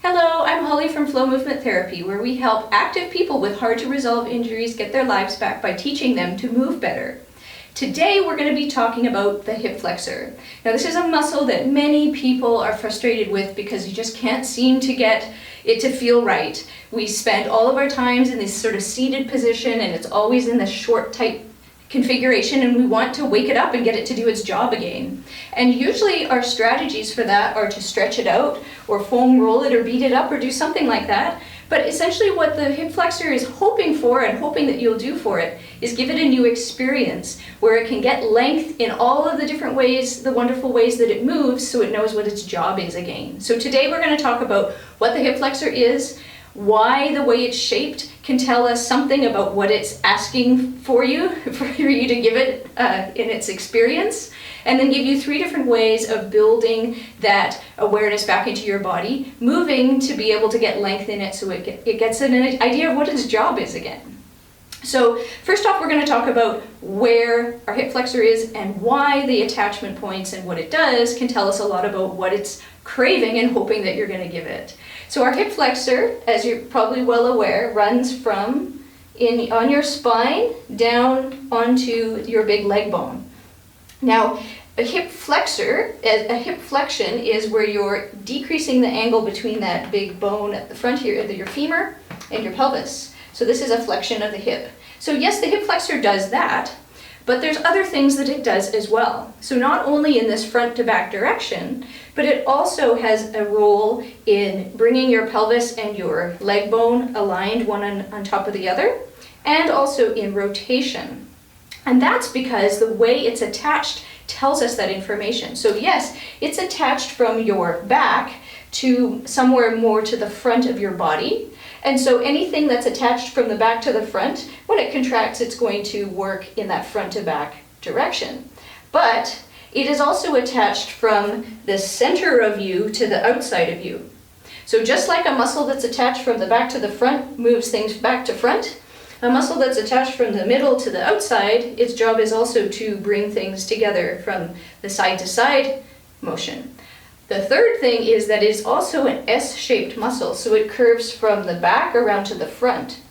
Hello, I'm Holly from Flow Movement Therapy, where we help active people with hard-to-resolve injuries get their lives back by teaching them to move better. Today we're going to be talking about the hip flexor. Now this is a muscle that many people are frustrated with because you just can't seem to get it to feel right. We spend all of our times in this sort of seated position and it's always in this short, tight configuration, and we want to wake it up and get it to do its job again. And usually our strategies for that are to stretch it out or foam roll it or beat it up or do something like that. But essentially what the hip flexor is hoping for and hoping that you'll do for it is give it a new experience where it can get length in all of the different ways, the wonderful ways that it moves, so it knows what its job is again. So today we're going to talk about what the hip flexor is, why the way it's shaped can tell us something about what it's asking for you to give it in its experience, and then give you 3 different ways of building that awareness back into your body, moving to be able to get length in it so it gets an idea of what its job is again. So first off, we're going to talk about where our hip flexor is and why the attachment points and what it does can tell us a lot about what it's craving and hoping that you're going to give it. So our hip flexor, as you're probably well aware, runs from on your spine down onto your big leg bone. Now, a hip flexor, a hip flexion is where you're decreasing the angle between that big bone at the front here, your femur, and your pelvis. So this is a flexion of the hip. So yes, the hip flexor does that, but there's other things that it does as well. So not only in this front to back direction, but it also has a role in bringing your pelvis and your leg bone aligned one on top of the other, and also in rotation. And that's because the way it's attached tells us that information. So yes, it's attached from your back to somewhere more to the front of your body. And so anything that's attached from the back to the front, when it contracts, it's going to work in that front to back direction. But it is also attached from the center of you to the outside of you. So just like a muscle that's attached from the back to the front moves things back to front, a muscle that's attached from the middle to the outside, its job is also to bring things together from the side to side motion. The third thing is that it's also an S-shaped muscle, so it curves from the back around to the front.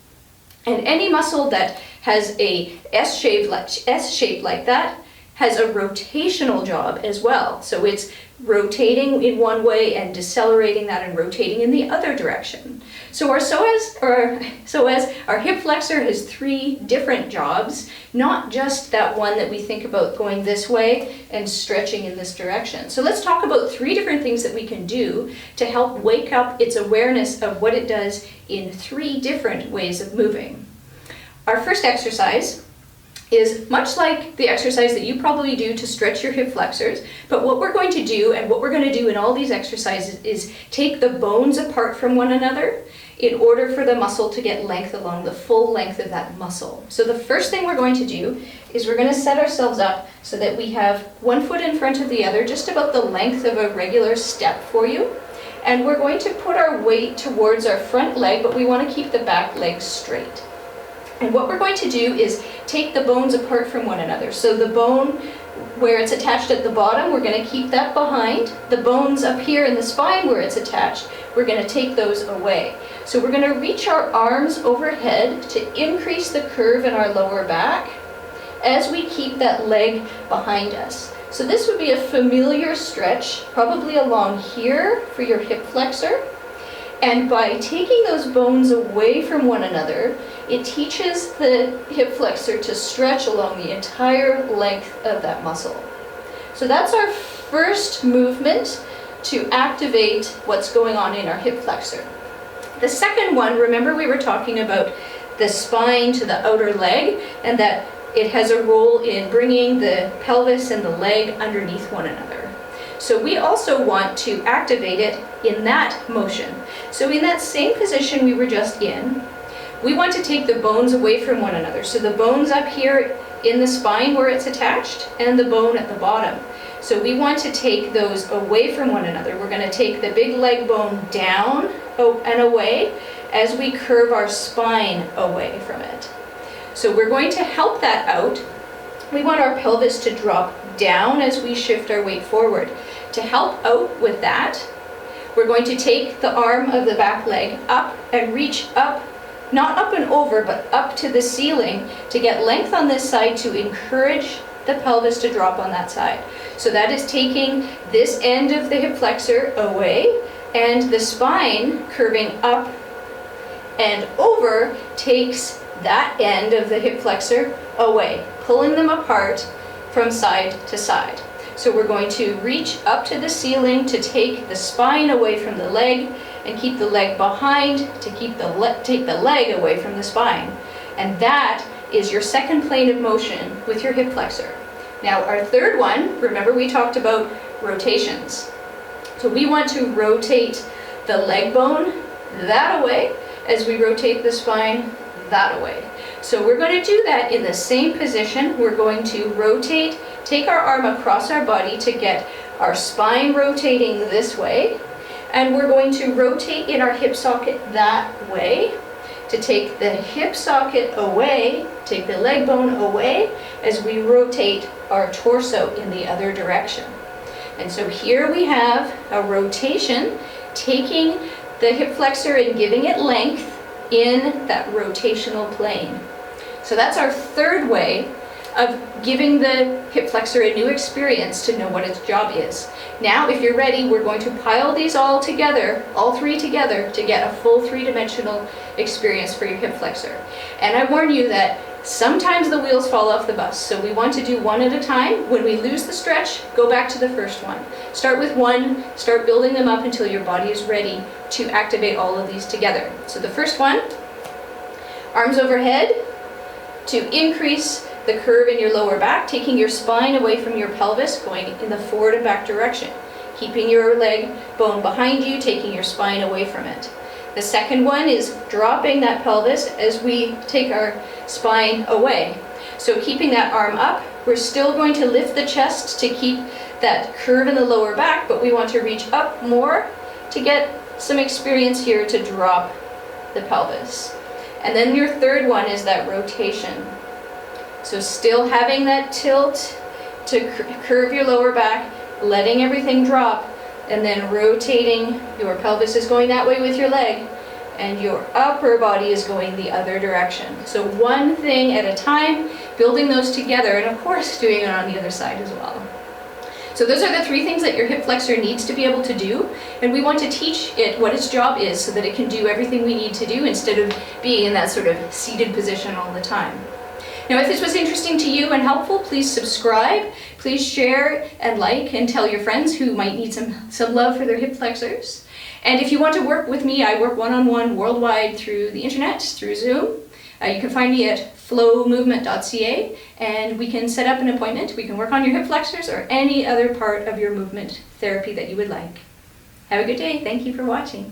And any muscle that has a S-shape like that has a rotational job as well. So it's rotating in one way and decelerating that and rotating in the other direction. So our hip flexor has 3 different jobs, not just that one that we think about going this way and stretching in this direction. So let's talk about 3 different things that we can do to help wake up its awareness of what it does in 3 different ways of moving. Our first exercise is much like the exercise that you probably do to stretch your hip flexors, but what we're going to do and what we're going to do in all these exercises is take the bones apart from one another in order for the muscle to get length along the full length of that muscle. So the first thing we're going to do is we're going to set ourselves up so that we have one foot in front of the other, just about the length of a regular step for you. And we're going to put our weight towards our front leg, but we want to keep the back leg straight. And what we're going to do is take the bones apart from one another. So the bone where it's attached at the bottom, we're going to keep that behind. The bones up here in the spine where it's attached, we're going to take those away. So we're going to reach our arms overhead to increase the curve in our lower back as we keep that leg behind us. So this would be a familiar stretch, probably along here for your hip flexor. And by taking those bones away from one another, it teaches the hip flexor to stretch along the entire length of that muscle. So that's our first movement to activate what's going on in our hip flexor. The second one, remember we were talking about the spine to the outer leg, and that it has a role in bringing the pelvis and the leg underneath one another. So we also want to activate it in that motion. So in that same position we were just in, we want to take the bones away from one another. So the bones up here in the spine where it's attached and the bone at the bottom. So we want to take those away from one another. We're going to take the big leg bone down and away as we curve our spine away from it. So we're going to help that out. We want our pelvis to drop down as we shift our weight forward. To help out with that, We're going to take the arm of the back leg up and reach up, not up and over, but up to the ceiling to get length on this side to encourage the pelvis to drop on that side. So that is taking this end of the hip flexor away, and the spine curving up and over takes that end of the hip flexor away, pulling them apart from side to side. So we're going to reach up to the ceiling to take the spine away from the leg and keep the leg behind to take the leg away from the spine. And that is your second plane of motion with your hip flexor. Now our third one, remember we talked about rotations. So we want to rotate the leg bone that away as we rotate the spine that away. So we're going to do that in the same position. We're going to rotate, take our arm across our body to get our spine rotating this way, and we're going to rotate in our hip socket that way to take the hip socket away, take the leg bone away as we rotate our torso in the other direction. And so here we have a rotation, taking the hip flexor and giving it length in that rotational plane. So that's our third way of giving the hip flexor a new experience to know what its job is. Now, if you're ready, we're going to pile these all together, all three together, to get a full three-dimensional experience for your hip flexor. And I warn you that sometimes the wheels fall off the bus, so we want to do one at a time. When we lose the stretch, go back to the first one. Start with one, start building them up until your body is ready to activate all of these together. So the first one, arms overhead to increase the curve in your lower back, taking your spine away from your pelvis, going in the forward and back direction. Keeping your leg bone behind you, taking your spine away from it. The second one is dropping that pelvis as we take our spine away. So keeping that arm up, we're still going to lift the chest to keep that curve in the lower back, but we want to reach up more to get some experience here to drop the pelvis. And then your third one is that rotation. So still having that tilt to curve your lower back, letting everything drop, and then rotating. Your pelvis is going that way with your leg, and your upper body is going the other direction. So one thing at a time, building those together, and of course doing it on the other side as well. So those are the three things that your hip flexor needs to be able to do, and we want to teach it what its job is so that it can do everything we need to do instead of being in that sort of seated position all the time. Now, if this was interesting to you and helpful, please subscribe, please share and like and tell your friends who might need some love for their hip flexors. And if you want to work with me, I work one-on-one worldwide through the internet, through Zoom. You can find me at flowmovement.ca, and we can set up an appointment. We can work on your hip flexors or any other part of your movement therapy that you would like. Have a good day. Thank you for watching.